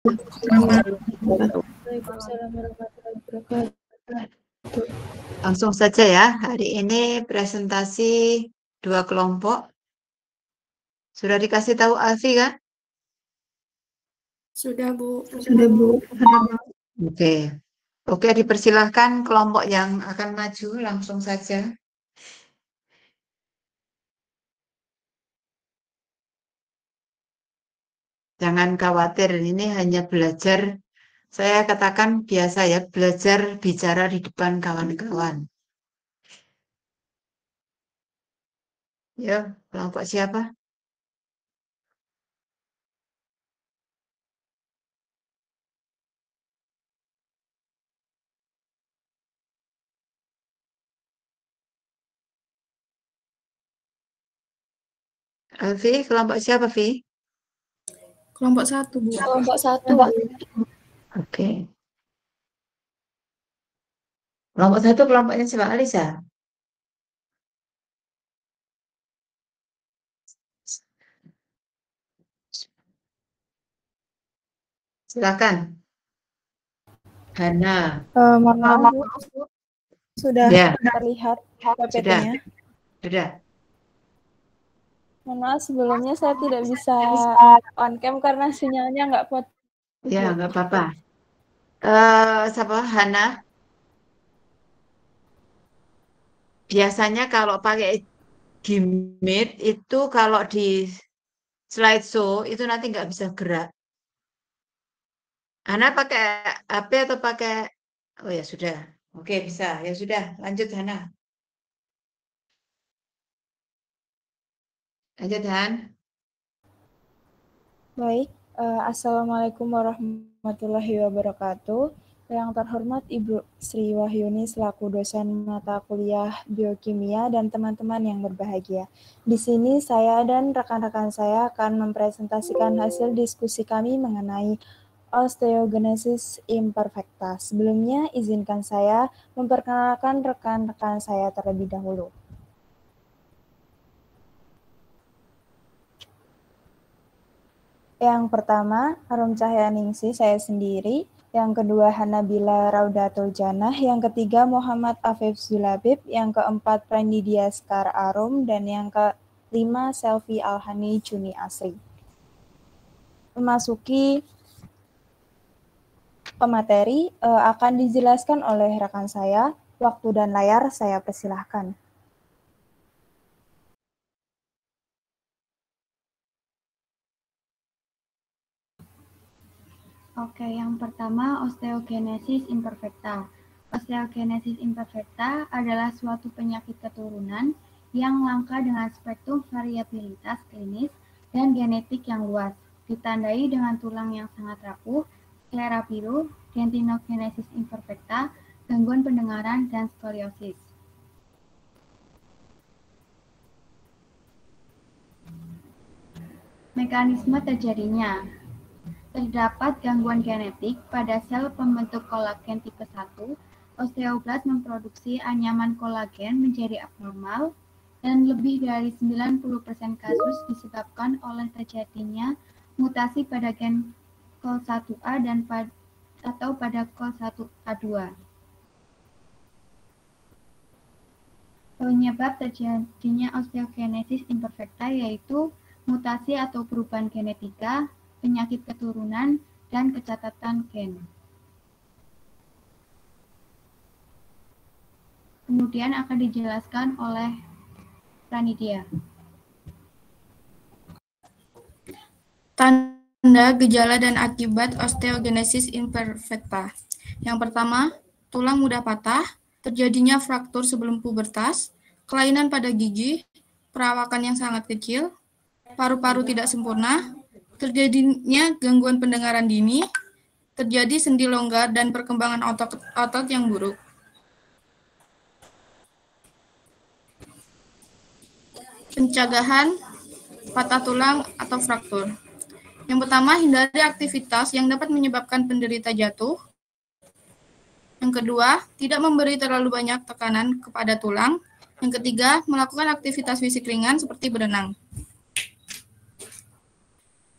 Waalaikumsalam warahmatullahi wabarakatuh. Langsung saja ya, hari ini presentasi 2 kelompok. Sudah dikasih tahu Alfi kan? Sudah, Bu. Oke, dipersilahkan kelompok yang akan maju langsung saja. Jangan khawatir, ini hanya belajar. Saya katakan biasa ya, belajar bicara di depan kawan-kawan. Ya, kelompok siapa? Alfi, kelompok siapa, Vi? Kelompok 1, Bu. Kelompok 1. Oke. Kelompok 1 kelompoknya siapa, Alisa? Silakan. Hana. Mohon maaf, Bu. Sudah Ya. terlihat PPT-nya. Sudah. Mohon maaf, sebelumnya saya tidak bisa on cam karena sinyalnya nggak kuat. Ya, nggak apa-apa. Siapa? Hana. Biasanya kalau pakai Gmeet itu kalau di slideshow itu nanti nggak bisa gerak. Hana pakai HP atau pakai... Oh ya sudah. Oke, bisa. Ya sudah, lanjut Hana. Lanjut, Han. Baik, Assalamualaikum warahmatullahi wabarakatuh. Yang terhormat Ibu Sri Wahyuni selaku dosen mata kuliah biokimia dan teman-teman yang berbahagia. Di sini saya dan rekan-rekan saya akan mempresentasikan hasil diskusi kami mengenai osteogenesis imperfecta. Sebelumnya, izinkan saya memperkenalkan rekan-rekan saya terlebih dahulu. Yang pertama, Harum Cahyaningsih, saya sendiri. Yang kedua, Hanabila Raudatul Janah. Yang ketiga, Muhammad Afif Zulabib. Yang keempat, Pranidya Skar Arum. Dan yang kelima, Selvi Alhani Juni Asri. Memasuki pemateri akan dijelaskan oleh rekan saya. Waktu dan layar saya persilahkan. Oke, yang pertama osteogenesis imperfecta. Osteogenesis imperfecta adalah suatu penyakit keturunan yang langka dengan spektrum variabilitas klinis dan genetik yang luas, ditandai dengan tulang yang sangat rapuh, sklera biru, dentinogenesis imperfecta, gangguan pendengaran, dan skoliosis. Mekanisme terjadinya. Terdapat gangguan genetik pada sel pembentuk kolagen tipe 1, osteoblas memproduksi anyaman kolagen menjadi abnormal, dan lebih dari 90% kasus disebabkan oleh terjadinya mutasi pada gen COL1A atau pada COL1A2. Penyebab terjadinya osteogenesis imperfecta yaitu mutasi atau perubahan genetika, penyakit keturunan, dan kecacatan gen. Kemudian akan dijelaskan oleh Pranidya. Tanda, gejala, dan akibat osteogenesis imperfecta. Yang pertama, tulang mudah patah, terjadinya fraktur sebelum pubertas, kelainan pada gigi, perawakan yang sangat kecil, paru-paru tidak sempurna, terjadinya gangguan pendengaran dini, terjadi sendi longgar dan perkembangan otot yang buruk. Pencegahan patah tulang atau fraktur. Yang pertama, hindari aktivitas yang dapat menyebabkan penderita jatuh. Yang kedua, tidak memberi terlalu banyak tekanan kepada tulang. Yang ketiga, melakukan aktivitas fisik ringan seperti berenang.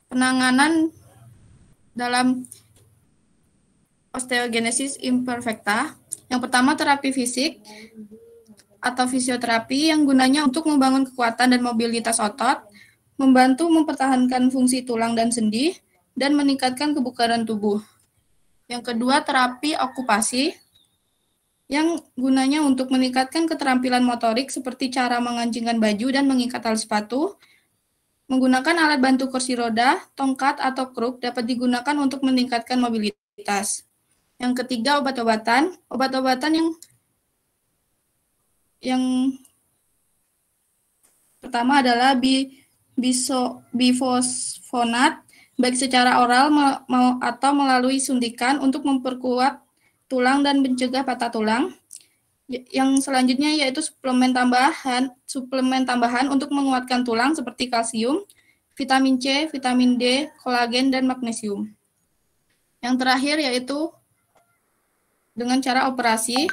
Penanganan dalam osteogenesis imperfecta. Yang pertama, terapi fisik atau fisioterapi yang gunanya untuk membangun kekuatan dan mobilitas otot, membantu mempertahankan fungsi tulang dan sendi, dan meningkatkan kebugaran tubuh. Yang kedua, terapi okupasi yang gunanya untuk meningkatkan keterampilan motorik seperti cara mengancingkan baju dan mengikat tali sepatu. Menggunakan alat bantu kursi roda, tongkat, atau kruk dapat digunakan untuk meningkatkan mobilitas. Yang ketiga, obat-obatan. Obat-obatan yang pertama adalah bifosfonat, baik secara oral atau melalui suntikan untuk memperkuat tulang dan mencegah patah tulang. Yang selanjutnya yaitu suplemen tambahan untuk menguatkan tulang seperti kalsium, vitamin C, vitamin D, kolagen, dan magnesium. Yang terakhir yaitu dengan cara operasi.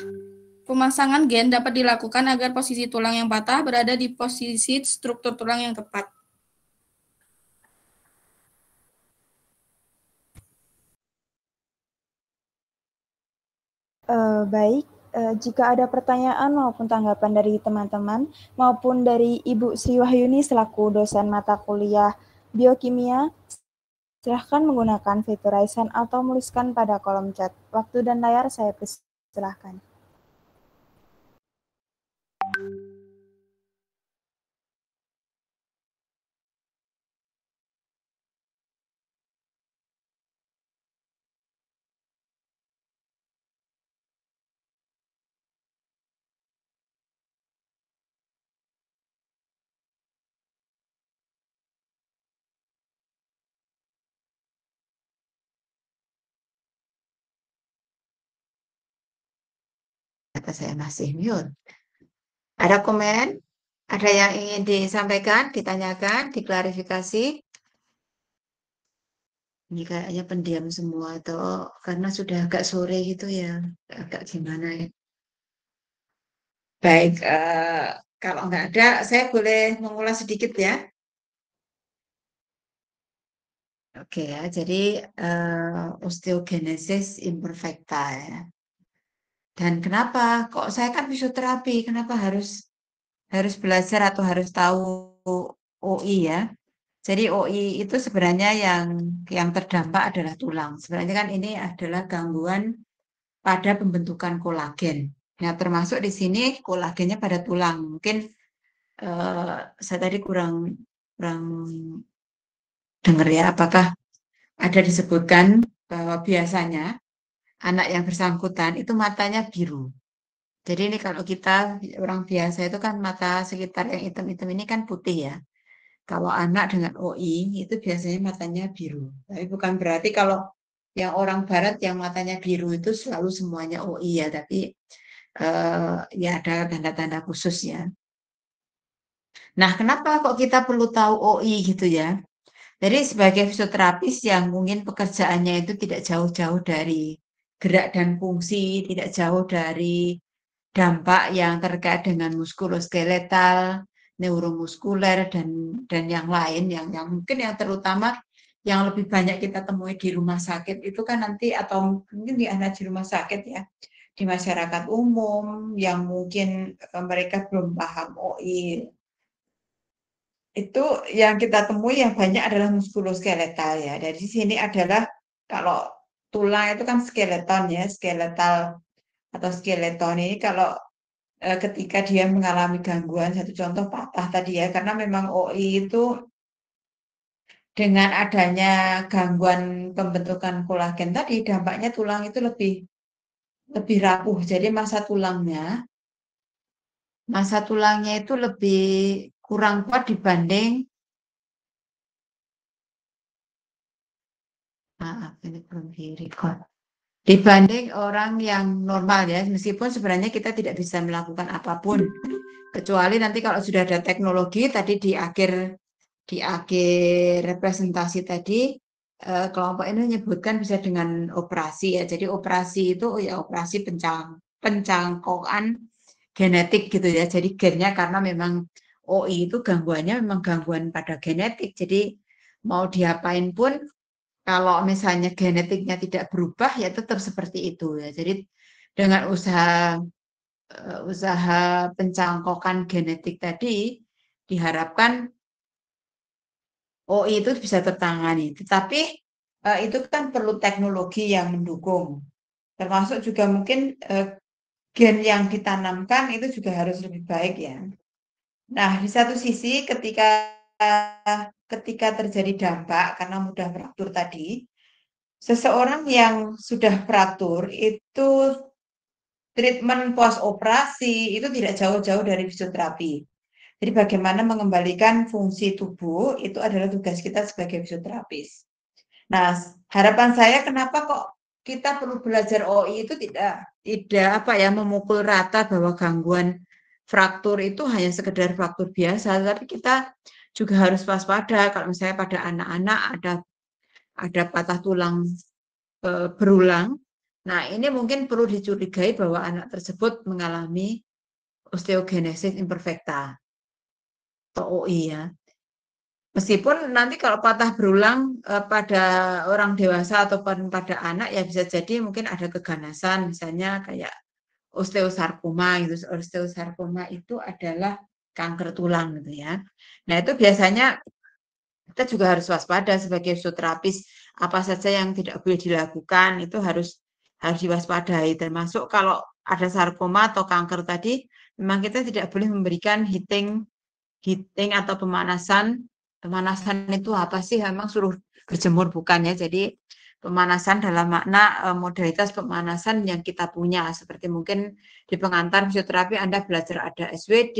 Pemasangan gen dapat dilakukan agar posisi tulang yang patah berada di posisi struktur tulang yang tepat. Baik, jika ada pertanyaan maupun tanggapan dari teman-teman maupun dari Ibu Sri Wahyuni selaku dosen mata kuliah biokimia, silahkan menggunakan fitur raise hand atau menuliskan pada kolom chat. Waktu dan layar saya persilahkan. Kata saya masih mute. Ada komen? Ada yang ingin disampaikan, ditanyakan, diklarifikasi? Ini kayaknya pendiam semua atau karena sudah agak sore gitu ya, agak gimana ya. Baik, kalau nggak ada, saya boleh mengulas sedikit ya. Oke ya, jadi osteogenesis imperfecta ya. Dan kenapa? Kok saya kan fisioterapi, kenapa harus belajar atau harus tahu OI ya? Jadi OI itu sebenarnya yang terdampak adalah tulang. Sebenarnya kan ini adalah gangguan pada pembentukan kolagen. Nah, termasuk di sini kolagennya pada tulang. Mungkin saya tadi kurang dengar ya, apakah ada disebutkan bahwa biasanya anak yang bersangkutan itu matanya biru. Jadi ini kalau kita orang biasa itu kan mata sekitar yang hitam-hitam ini kan putih ya. Kalau anak dengan OI itu biasanya matanya biru. Tapi bukan berarti kalau yang orang barat yang matanya biru itu selalu semuanya OI ya. Tapi ya ada tanda-tanda khusus ya. Nah, kenapa kok kita perlu tahu OI gitu ya? Jadi sebagai fisioterapis yang mungkin pekerjaannya itu tidak jauh-jauh dari gerak dan fungsi, tidak jauh dari dampak yang terkait dengan muskuloskeletal, neuromuskuler dan yang lain yang mungkin yang terutama yang lebih banyak kita temui di rumah sakit itu kan nanti atau mungkin di rumah sakit ya, di masyarakat umum yang mungkin mereka belum paham OI. Itu yang kita temui yang banyak adalah muskuloskeletal ya. Dari sini adalah kalau tulang itu kan skeleton ya, skeletal atau skeleton ini kalau ketika dia mengalami gangguan, satu contoh patah tadi ya, karena memang OI itu dengan adanya gangguan pembentukan kolagen tadi, dampaknya tulang itu lebih rapuh. Jadi masa tulangnya itu lebih kurang kuat dibanding maaf ini belum di-record. Dibanding orang yang normal ya, meskipun sebenarnya kita tidak bisa melakukan apapun kecuali nanti kalau sudah ada teknologi tadi di akhir representasi tadi kelompok ini menyebutkan bisa dengan operasi ya. Jadi operasi itu ya operasi pencangkokan genetik gitu ya. Jadi gennya karena memang OI itu gangguannya memang gangguan pada genetik. Jadi mau diapain pun kalau misalnya genetiknya tidak berubah ya tetap seperti itu ya. Jadi dengan usaha pencangkokan genetik tadi diharapkan OI itu bisa tertangani. Tetapi itu kan perlu teknologi yang mendukung. Termasuk juga mungkin gen yang ditanamkan itu juga harus lebih baik ya. Nah, di satu sisi ketika terjadi dampak karena mudah fraktur tadi, seseorang yang sudah fraktur itu treatment post operasi itu tidak jauh-jauh dari fisioterapi. Jadi bagaimana mengembalikan fungsi tubuh itu adalah tugas kita sebagai fisioterapis. Nah, harapan saya kenapa kok kita perlu belajar OI itu tidak apa ya memukul rata bahwa gangguan fraktur itu hanya sekedar fraktur biasa, tapi kita juga harus waspada kalau misalnya pada anak-anak ada patah tulang berulang. Nah, ini mungkin perlu dicurigai bahwa anak tersebut mengalami osteogenesis imperfecta atau OI ya. Meskipun nanti kalau patah berulang pada orang dewasa ataupun pada anak ya bisa jadi mungkin ada keganasan misalnya kayak osteosarkoma gitu. Osteosarkoma itu adalah kanker tulang gitu ya. Nah, itu biasanya kita juga harus waspada sebagai fisioterapis apa saja yang tidak boleh dilakukan itu harus diwaspadai termasuk kalau ada sarkoma atau kanker tadi memang kita tidak boleh memberikan heating atau pemanasan. Pemanasan itu apa sih? Memang suruh berjemur bukan ya. Jadi pemanasan dalam makna modalitas pemanasan yang kita punya. Seperti mungkin di pengantar fisioterapi Anda belajar ada SWD,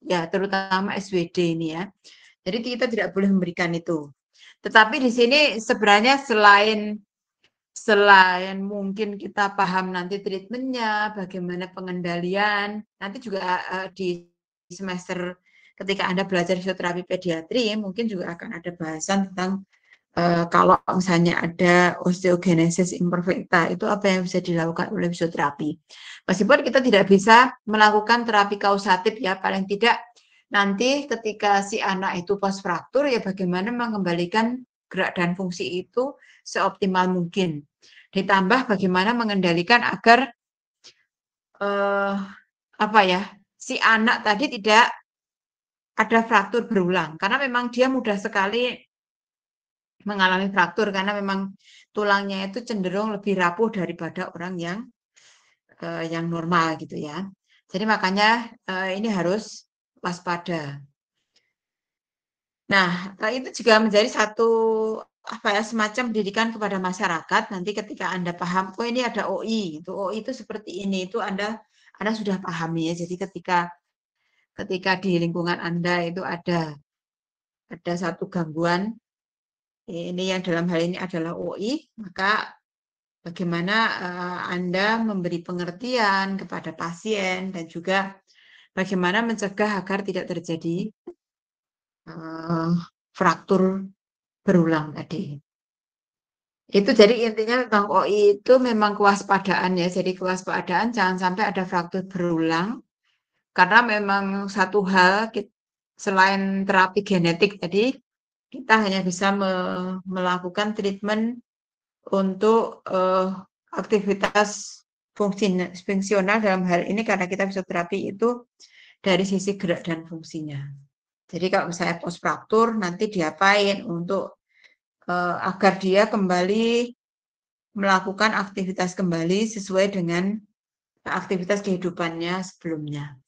ya terutama SWD ini ya. Jadi kita tidak boleh memberikan itu. Tetapi di sini sebenarnya selain mungkin kita paham nanti treatmentnya, bagaimana pengendalian, nanti juga di semester ketika Anda belajar fisioterapi pediatri, mungkin juga akan ada bahasan tentang kalau misalnya ada osteogenesis imperfecta, itu apa yang bisa dilakukan oleh fisioterapi. Meskipun kita tidak bisa melakukan terapi kausatif ya, paling tidak nanti ketika si anak itu post fraktur ya bagaimana mengembalikan gerak dan fungsi itu seoptimal mungkin. Ditambah bagaimana mengendalikan agar apa ya, si anak tadi tidak ada fraktur berulang karena memang dia mudah sekali mengalami fraktur karena memang tulangnya itu cenderung lebih rapuh daripada orang yang normal gitu ya. Jadi makanya ini harus waspada. Nah, itu juga menjadi satu apa ya semacam pendidikan kepada masyarakat nanti ketika Anda paham oh ini ada OI, itu OI itu seperti ini, itu Anda sudah pahami ya. Jadi ketika di lingkungan Anda itu ada satu gangguan, ini yang dalam hal ini adalah OI, maka bagaimana Anda memberi pengertian kepada pasien dan juga bagaimana mencegah agar tidak terjadi fraktur berulang tadi. Itu jadi intinya tentang OI itu memang kewaspadaan ya, jadi kewaspadaan jangan sampai ada fraktur berulang, karena memang satu hal selain terapi genetik tadi, kita hanya bisa melakukan treatment untuk aktivitas fungsional dalam hal ini karena kita fisioterapi itu dari sisi gerak dan fungsinya. Jadi kalau misalnya post fraktur nanti diapain untuk agar dia kembali melakukan aktivitas kembali sesuai dengan aktivitas kehidupannya sebelumnya.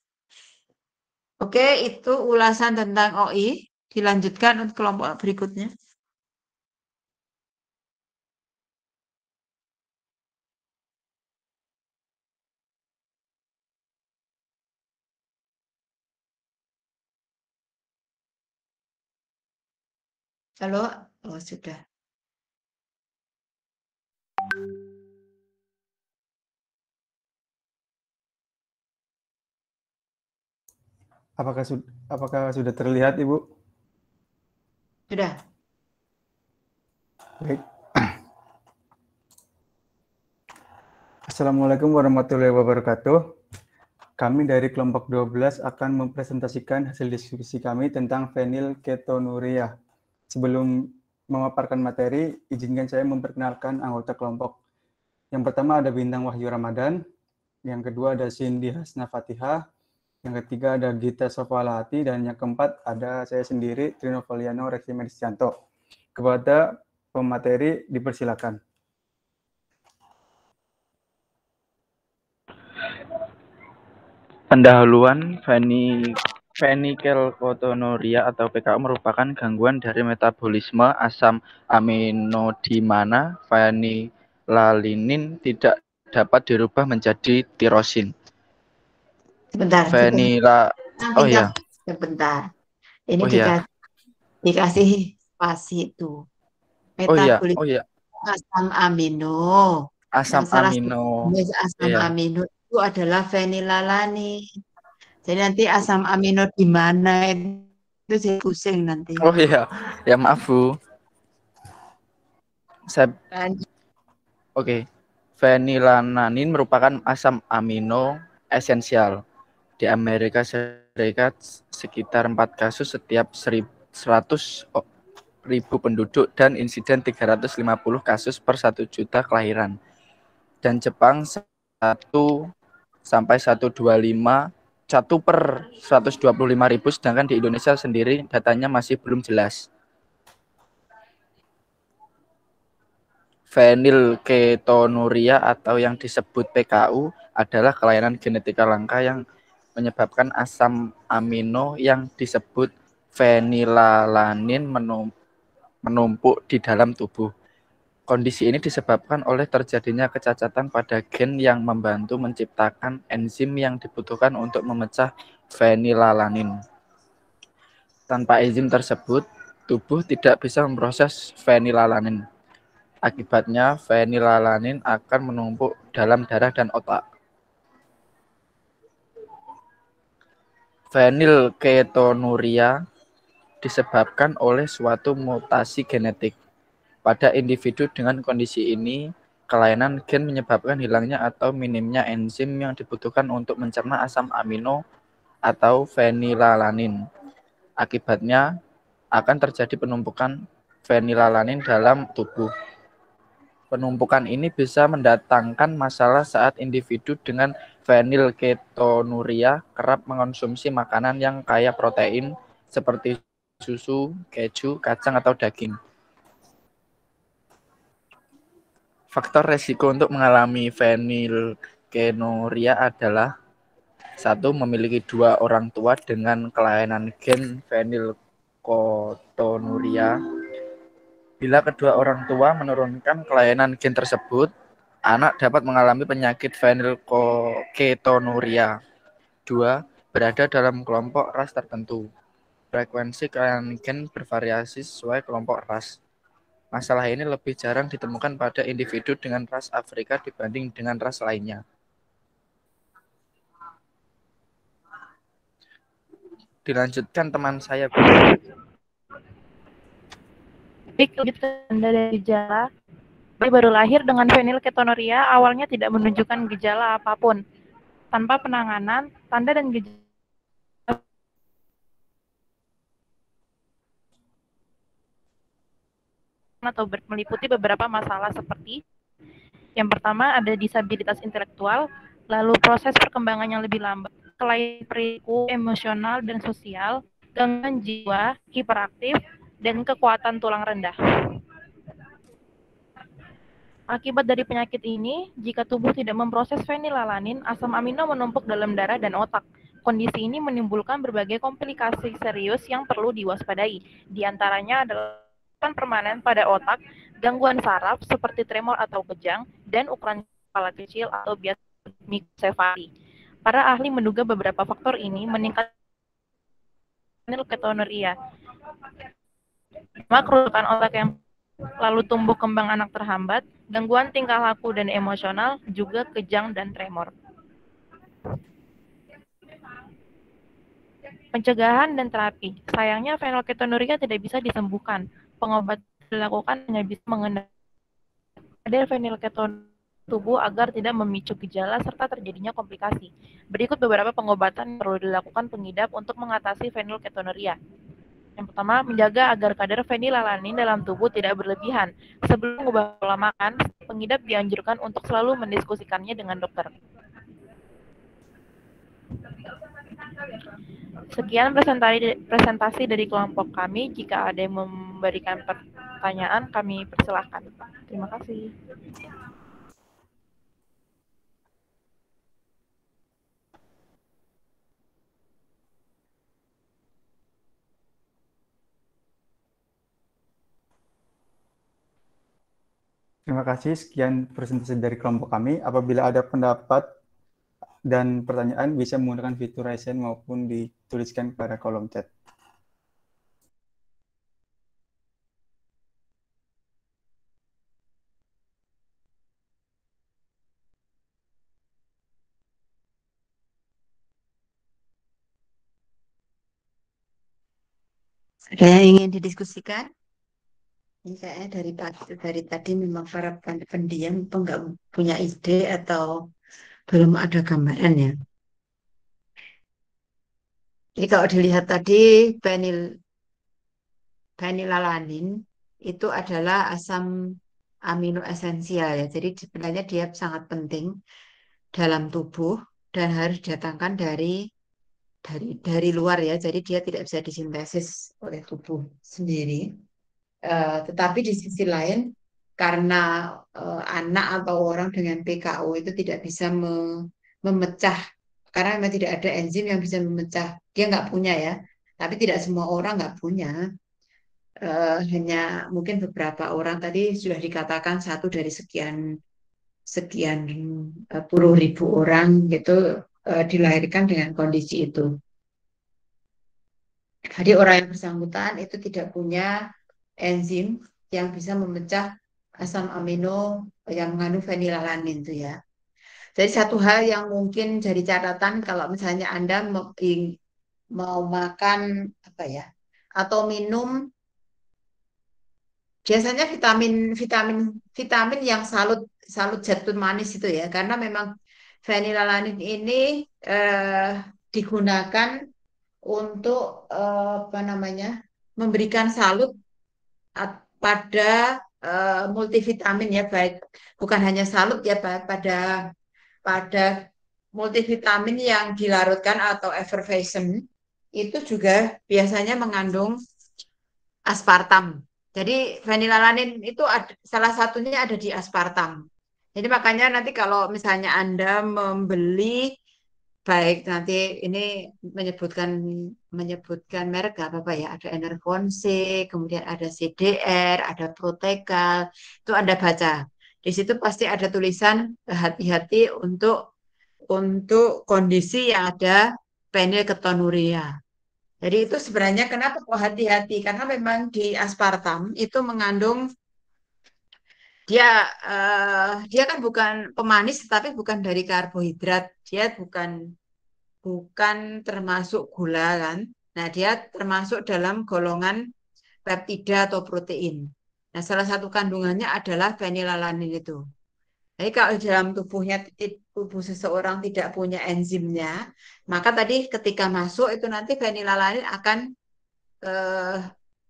Oke, itu ulasan tentang OI. Dilanjutkan untuk kelompok berikutnya. Halo, oh sudah. Apakah sudah terlihat, Ibu? Sudah. Baik. Assalamualaikum warahmatullahi wabarakatuh. Kami dari kelompok 12 akan mempresentasikan hasil diskusi kami tentang fenilketonuria. Sebelum memaparkan materi, izinkan saya memperkenalkan anggota kelompok. Yang pertama ada Bintang Wahyu Ramadan, yang kedua ada Cindy Hasna Fatihah, yang ketiga ada Gita Sofalahati, dan yang keempat ada saya sendiri, Trino Foliano Reksi Medisjanto. Kepada pemateri dipersilakan. Pendahuluan, phenylketonuria atau PKU merupakan gangguan dari metabolisme asam amino di mana fenilalanin tidak dapat dirubah menjadi tirosin. Sebentar. Oh ya. Sebentar. Ini Oh ya. dikasih spasi itu. Metabolisme asam amino. Asam amino. Asam amino itu adalah fenilalanin. Jadi nanti asam amino di mana itu saya pusing nanti. Oh iya, ya maaf Bu. Oke. Fenilalanin merupakan asam amino esensial. Di Amerika Serikat sekitar 4 kasus setiap 100.000 penduduk dan insiden 350 kasus per 1 juta kelahiran. Dan Jepang 1 sampai 125 1 per 125.000, sedangkan di Indonesia sendiri datanya masih belum jelas. Fenilketonuria atau yang disebut PKU adalah kelainan genetika langka yang menyebabkan asam amino yang disebut fenilalanin menumpuk di dalam tubuh. Kondisi ini disebabkan oleh terjadinya kecacatan pada gen yang membantu menciptakan enzim yang dibutuhkan untuk memecah fenilalanin. Tanpa enzim tersebut, tubuh tidak bisa memproses fenilalanin. Akibatnya, fenilalanin akan menumpuk dalam darah dan otak. Fenilketonuria disebabkan oleh suatu mutasi genetik. Pada individu dengan kondisi ini, kelainan gen menyebabkan hilangnya atau minimnya enzim yang dibutuhkan untuk mencerna asam amino atau fenilalanin. Akibatnya, akan terjadi penumpukan fenilalanin dalam tubuh. Penumpukan ini bisa mendatangkan masalah saat individu dengan fenilketonuria kerap mengonsumsi makanan yang kaya protein seperti susu, keju, kacang, atau daging. Faktor resiko untuk mengalami fenilketonuria adalah 1. Memiliki 2 orang tua dengan kelainan gen fenilketonuria. Bila kedua orang tua menurunkan kelainan gen tersebut, anak dapat mengalami penyakit fenilketonuria. 2. Berada dalam kelompok ras tertentu. Frekuensi kelainan gen bervariasi sesuai kelompok ras. Masalah ini lebih jarang ditemukan pada individu dengan ras Afrika dibanding dengan ras lainnya. Dilanjutkan teman saya. Baik, Anda dari gejala. Baru lahir dengan fenilketonuria awalnya tidak menunjukkan gejala apapun. Tanpa penanganan, tanda dan gejala atau meliputi beberapa masalah seperti yang pertama ada disabilitas intelektual, lalu proses perkembangan yang lebih lambat, kelainan perilaku, emosional dan sosial, gangguan jiwa, hiperaktif, dan kekuatan tulang rendah. Akibat dari penyakit ini, jika tubuh tidak memproses fenilalanin, asam amino menumpuk dalam darah dan otak. Kondisi ini menimbulkan berbagai komplikasi serius yang perlu diwaspadai. Di antaranya adalah permanen pada otak, gangguan saraf seperti tremor atau kejang, dan ukuran kepala kecil atau biasa mikrosefali. Para ahli menduga beberapa faktor ini meningkatkan fenilketonuria. Kerusakan otak yang lalu tumbuh kembang anak terhambat, gangguan tingkah laku dan emosional, juga kejang dan tremor. Pencegahan dan terapi. Sayangnya fenilketonuria tidak bisa disembuhkan. Pengobatan dilakukan hanya bisa mengendalikan kadar fenilketonuria tubuh agar tidak memicu gejala serta terjadinya komplikasi. Berikut beberapa pengobatan yang perlu dilakukan pengidap untuk mengatasi fenilketonuria. Yang pertama, menjaga agar kadar fenilalanin dalam tubuh tidak berlebihan. Sebelum mengubah pola makan, pengidap dianjurkan untuk selalu mendiskusikannya dengan dokter. Sekian presentasi dari kelompok kami. Jika ada yang memberikan pertanyaan, kami persilahkan. Terima kasih. Terima kasih. Sekian presentasi dari kelompok kami. Apabila ada pendapat dan pertanyaan, bisa menggunakan fitur raise hand maupun dituliskan pada kolom chat. Ada yang ingin didiskusikan? Ini kayaknya dari tadi memang para pendiam nggak punya ide atau belum ada gambaran ya. Jadi kalau dilihat tadi fenilalanin itu adalah asam amino esensial ya. Jadi sebenarnya dia sangat penting dalam tubuh dan harus didatangkan dari luar ya. Jadi dia tidak bisa disintesis oleh tubuh sendiri. Tetapi di sisi lain karena anak atau orang dengan PKU itu tidak bisa memecah karena memang tidak ada enzim yang bisa memecah. Dia nggak punya ya. Tapi tidak semua orang nggak punya. Hanya mungkin beberapa orang tadi sudah dikatakan satu dari sekian puluh ribu orang gitu dilahirkan dengan kondisi itu. Jadi orang yang bersangkutan itu tidak punya enzim yang bisa memecah asam amino yang mengandung fenilalanin itu ya. Jadi satu hal yang mungkin jadi catatan kalau misalnya Anda mau makan apa ya atau minum biasanya vitamin yang salut zat manis itu ya karena memang fenilalanin ini digunakan untuk apa namanya memberikan salut pada multivitamin ya baik bukan hanya salut ya pada multivitamin yang dilarutkan atau effervescent itu juga biasanya mengandung aspartam. Jadi fenilalanin itu salah satunya ada di aspartam. Jadi makanya nanti kalau misalnya Anda membeli baik nanti ini menyebutkan merek apa ya ada Enervon C, kemudian ada CDR, ada Protekal, itu Anda baca. Di situ pasti ada tulisan hati-hati untuk kondisi yang ada fenilketonuria. Jadi itu sebenarnya kenapa kok hati-hati? Karena memang di aspartam itu mengandung dia kan bukan pemanis tapi bukan dari karbohidrat. Dia bukan termasuk gula kan. Nah, dia termasuk dalam golongan peptida atau protein. Nah, salah satu kandungannya adalah fenilalanin itu. Jadi kalau dalam tubuh seseorang tidak punya enzimnya, maka tadi ketika masuk itu nanti fenilalanin akan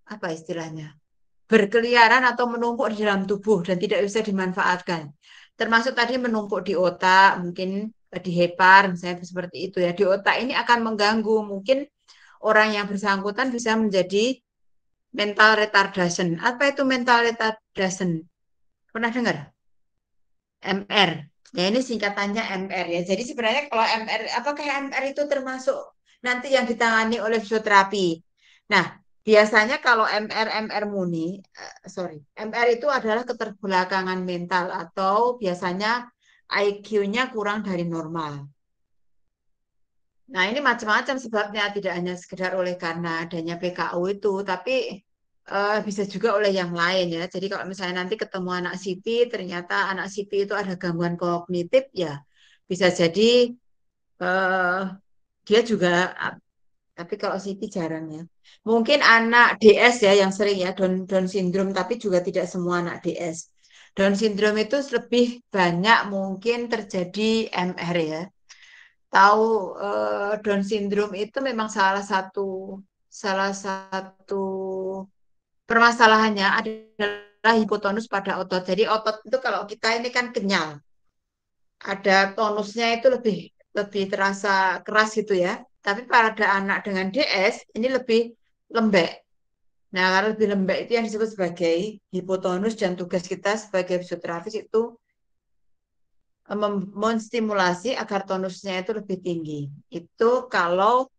apa istilahnya? Berkeliaran atau menumpuk di dalam tubuh dan tidak bisa dimanfaatkan. Termasuk tadi menumpuk di otak, mungkin di hepar, misalnya seperti itu ya. Di otak ini akan mengganggu. Mungkin orang yang bersangkutan bisa menjadi mental retardation. Apa itu mental retardation? Pernah dengar? MR. Ya ini singkatannya MR ya. Jadi sebenarnya kalau MR, apakah MR itu termasuk nanti yang ditangani oleh fisioterapi? Nah, biasanya kalau MR murni, MR itu adalah keterbelakangan mental atau biasanya IQ-nya kurang dari normal. Nah, ini macam-macam sebabnya, tidak hanya sekedar oleh karena adanya PKU itu, tapi bisa juga oleh yang lain ya. Jadi kalau misalnya nanti ketemu anak CP, ternyata anak CP itu ada gangguan kognitif, ya bisa jadi dia juga, tapi kalau CP jarang ya. Mungkin anak DS ya yang sering ya, Down syndrome, tapi juga tidak semua anak DS. Down syndrome itu lebih banyak mungkin terjadi MR ya. Tahu Down syndrome itu memang salah satu salah satu permasalahannya adalah hipotonus pada otot. Jadi otot itu kalau kita ini kan kenyal, ada tonusnya itu lebih terasa keras gitu ya. Tapi pada anak dengan DS ini lebih lembek. Nah, kalau lebih lembek itu yang disebut sebagai hipotonus, dan tugas kita sebagai fisioterapis itu menstimulasi agar tonusnya itu lebih tinggi. Itu kalau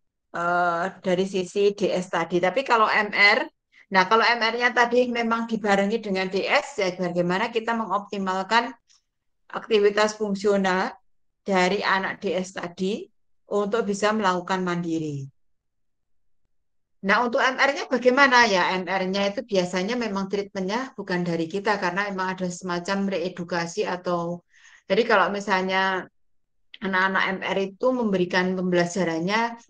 dari sisi DS tadi. Tapi kalau MR, nah kalau MR-nya tadi memang dibarengi dengan DS, ya bagaimana kita mengoptimalkan aktivitas fungsional dari anak DS tadi untuk bisa melakukan mandiri. Nah, untuk MR-nya bagaimana ya? MR-nya itu biasanya memang treatment-nya bukan dari kita karena memang ada semacam reedukasi atau jadi kalau misalnya anak-anak MR itu memberikan pembelajarannya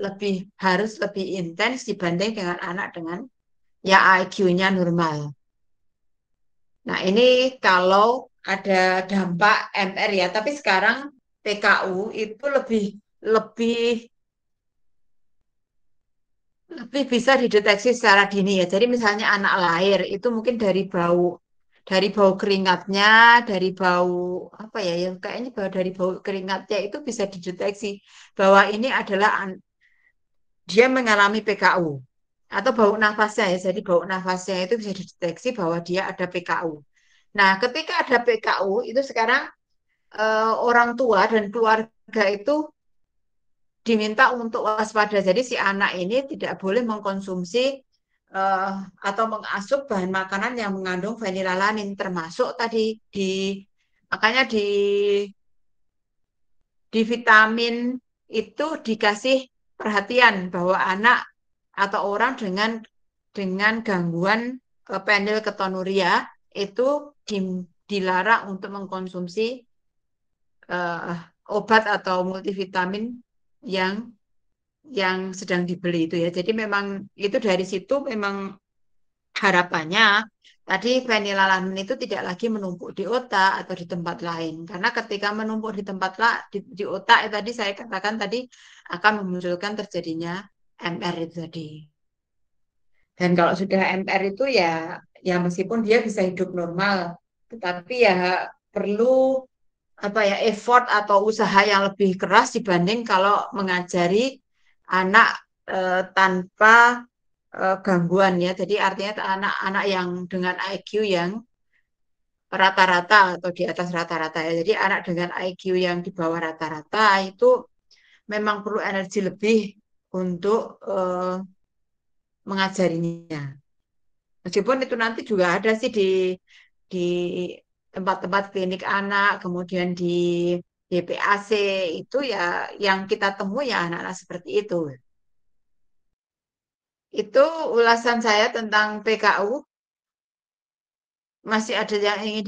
harus lebih intens dibanding dengan anak dengan ya IQ-nya normal. Nah, ini kalau ada dampak MR ya, tapi sekarang PKU itu lebih bisa dideteksi secara dini ya. Jadi misalnya anak lahir itu mungkin dari bau keringatnya, dari bau apa ya, yang kayaknya dari bau keringatnya itu bisa dideteksi bahwa ini adalah dia mengalami PKU atau bau nafasnya ya. Jadi bau nafasnya itu bisa dideteksi bahwa dia ada PKU. Nah, ketika ada PKU itu sekarang orang tua dan keluarga itu diminta untuk waspada. Jadi si anak ini tidak boleh mengkonsumsi atau mengasup bahan makanan yang mengandung fenilalanin, termasuk tadi makanya di vitamin itu dikasih perhatian bahwa anak atau orang dengan gangguan fenilketonuria itu dilarang untuk mengkonsumsi obat atau multivitamin yang sedang dibeli itu ya. Jadi memang itu dari situ memang harapannya tadi fenilalanin itu tidak lagi menumpuk di otak atau di tempat lain. Karena ketika menumpuk di di otak tadi saya katakan tadi akan memunculkan terjadinya MR itu tadi. Dan kalau sudah MR itu ya meskipun dia bisa hidup normal, tetapi ya perlu effort atau usaha yang lebih keras dibanding kalau mengajari anak tanpa gangguan ya. Jadi artinya anak-anak yang dengan IQ yang rata-rata atau di atas rata-rata ya. Jadi anak dengan IQ yang di bawah rata-rata itu memang perlu energi lebih untuk mengajarinya. Meskipun itu nanti juga ada sih di tempat-tempat klinik anak, kemudian di DPAC itu ya yang kita temui ya anak-anak seperti itu. Itu ulasan saya tentang PKU. Masih ada yang ingin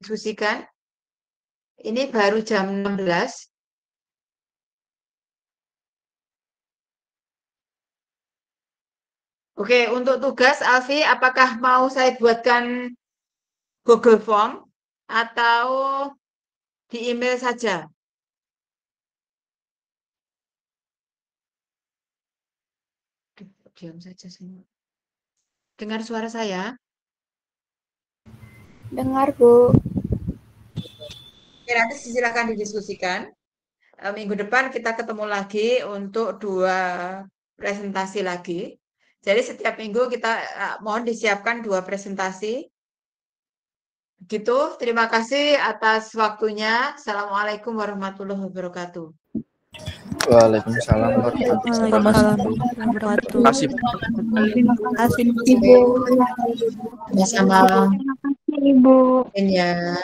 didiskusikan? Ini baru jam 16. Oke, untuk tugas Alfi, apakah mau saya buatkan Google Form atau di email saja? Diam saja semua. Dengar suara saya? Dengar, Bu. Oke, nanti silakan didiskusikan. Minggu depan kita ketemu lagi untuk 2 presentasi lagi. Jadi setiap minggu kita mohon disiapkan 2 presentasi. Begitu, terima kasih atas waktunya. Assalamualaikum warahmatullahi wabarakatuh. Waalaikumsalam warahmatullahi wabarakatuh. Terima kasih. Terima kasih, Ibu. Sama-sama. Terima kasih, Ibu. Ya.